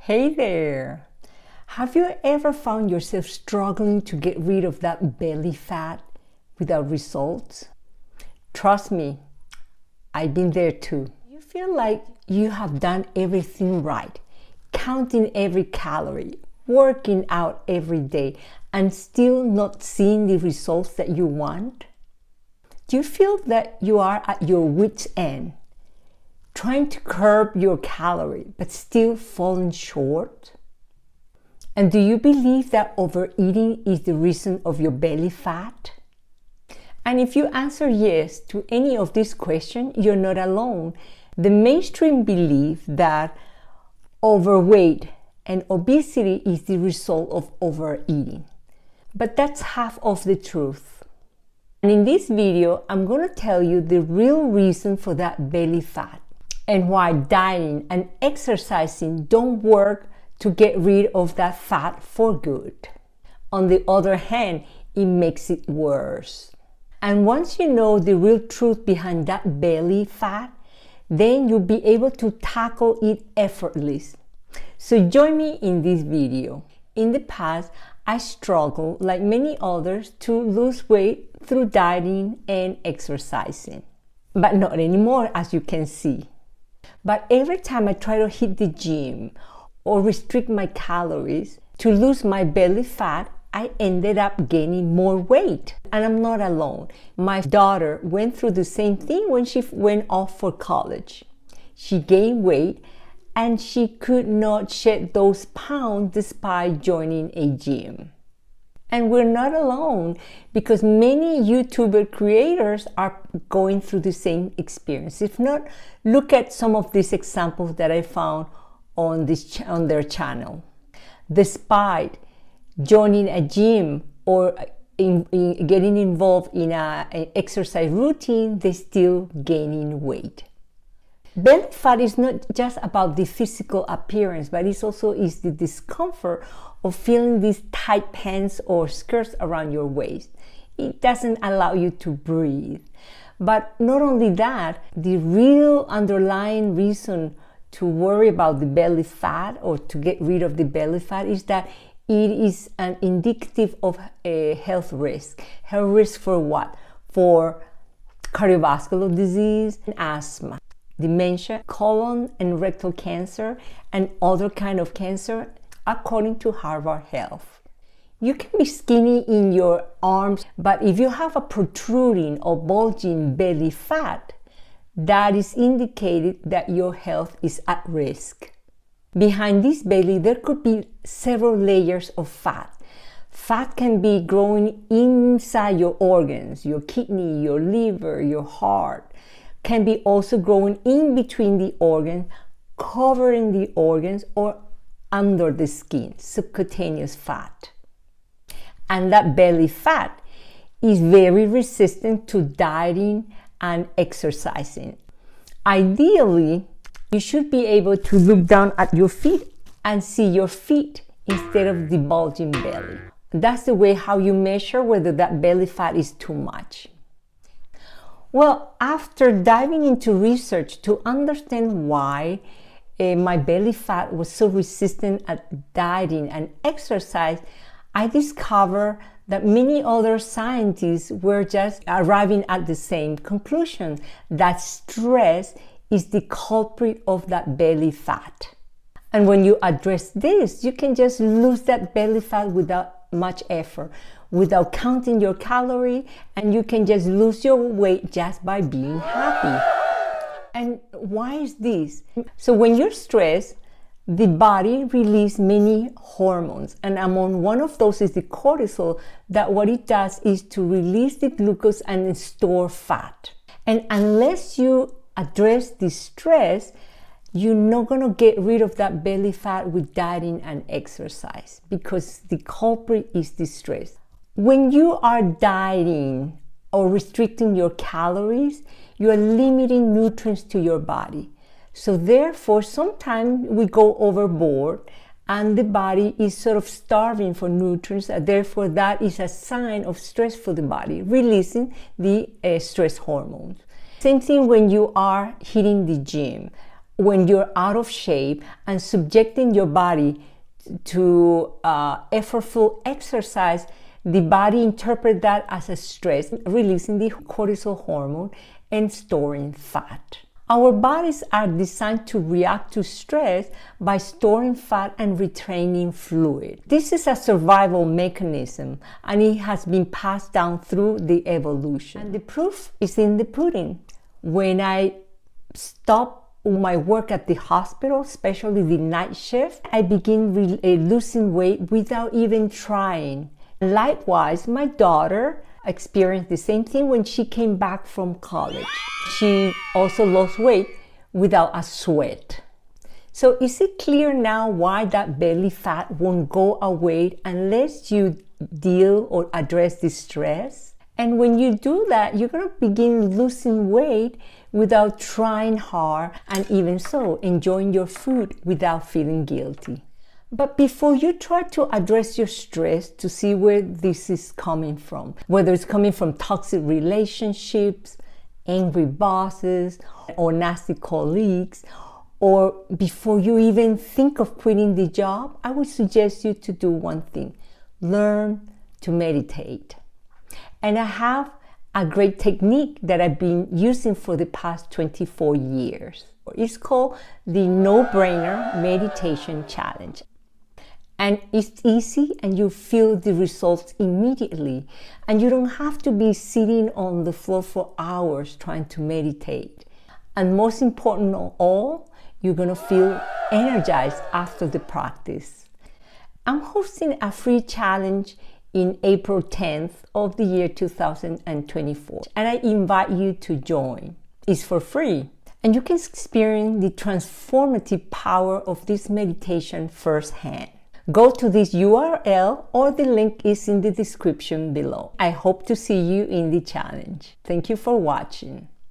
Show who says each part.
Speaker 1: Hey there! Have you ever found yourself struggling to get rid of that belly fat without results? Trust me, I've been there too. You feel like you have done everything right, counting every calorie, working out every day, and still not seeing the results that you want? Do you feel that you are at your wit's end, trying to curb your calorie but still falling short? And do you believe that overeating is the reason of your belly fat? And if you answer yes to any of these questions, you're not alone. The mainstream belief that overweight and obesity is the result of overeating. But that's half of the truth. And in this video, I'm going to tell you the real reason for that belly fat and why dieting and exercising don't work to get rid of that fat for good. On the other hand, it makes it worse. And once you know the real truth behind that belly fat, then you'll be able to tackle it effortlessly. So join me in this video. In the past, I struggled, like many others, to lose weight through dieting and exercising. But not anymore, as you can see. But every time I try to hit the gym or restrict my calories to lose my belly fat, I ended up gaining more weight. And I'm not alone. My daughter went through the same thing when she went off for college. She gained weight and she could not shed those pounds despite joining a gym. And we're not alone, because many YouTuber creators are going through the same experience. If not, look at some of these examples that I found on their channel. Despite joining a gym or in getting involved in an exercise routine, they're still gaining weight. Belly fat is not just about the physical appearance, but it also is the discomfort of feeling these tight pants or skirts around your waist. It doesn't allow you to breathe. But not only that, the real underlying reason to worry about the belly fat or to get rid of the belly fat is that it is an indicative of a health risk. Health risk for what? For cardiovascular disease and asthma, dementia, colon and rectal cancer, and other kind of cancer, according to Harvard Health. You can be skinny in your arms, but if you have a protruding or bulging belly fat, that is indicated that your health is at risk. Behind this belly, there could be several layers of fat. Fat can be growing inside your organs, your kidney, your liver, your heart. Can be also growing in between the organs, covering the organs, or under the skin, subcutaneous fat. And that belly fat is very resistant to dieting and exercising. Ideally, you should be able to look down at your feet and see your feet instead of the bulging belly. That's the way how you measure whether that belly fat is too much. Well, after diving into research to understand why my belly fat was so resistant at dieting and exercise, I discovered that many other scientists were just arriving at the same conclusion, that stress is the culprit of that belly fat. And when you address this, you can just lose that belly fat without much effort, without counting your calorie, and you can just lose your weight just by being happy. And why is this? So when you're stressed, the body releases many hormones, and among one of those is the cortisol, that what it does is to release the glucose and store fat. And unless you address the stress, you're not going to get rid of that belly fat with dieting and exercise, because the culprit is the stress. When you are dieting or restricting your calories, you are limiting nutrients to your body. So therefore, sometimes we go overboard and the body is sort of starving for nutrients. And therefore, that is a sign of stress for the body, releasing the stress hormones. Same thing when you are hitting the gym when you're out of shape and subjecting your body to effortful exercise, the body interprets that as a stress, releasing the cortisol hormone and storing fat. Our bodies are designed to react to stress by storing fat and retaining fluid. This is a survival mechanism, and it has been passed down through the evolution. And the proof is in the pudding. When I stopped my work at the hospital, especially the night shift, I began losing weight without even trying. Likewise, my daughter experienced the same thing when she came back from college. She also lost weight without a sweat. So is it clear now why that belly fat won't go away unless you deal or address the stress? And when you do that, you're going to begin losing weight without trying hard, and even so, enjoying your food without feeling guilty. But before you try to address your stress to see where this is coming from, whether it's coming from toxic relationships, angry bosses, or nasty colleagues, or before you even think of quitting the job, I would suggest you to do one thing: learn to meditate. And I have a great technique that I've been using for the past 24 years. It's called the No-Brainer Meditation Challenge. And it's easy, and you feel the results immediately. And you don't have to be sitting on the floor for hours trying to meditate. And most important of all, you're going to feel energized after the practice. I'm hosting a free challenge in April 10th of the year 2024. And I invite you to join. It's for free. And you can experience the transformative power of this meditation firsthand. Go to this URL, or the link is in the description below. I hope to see you in the challenge. Thank you for watching.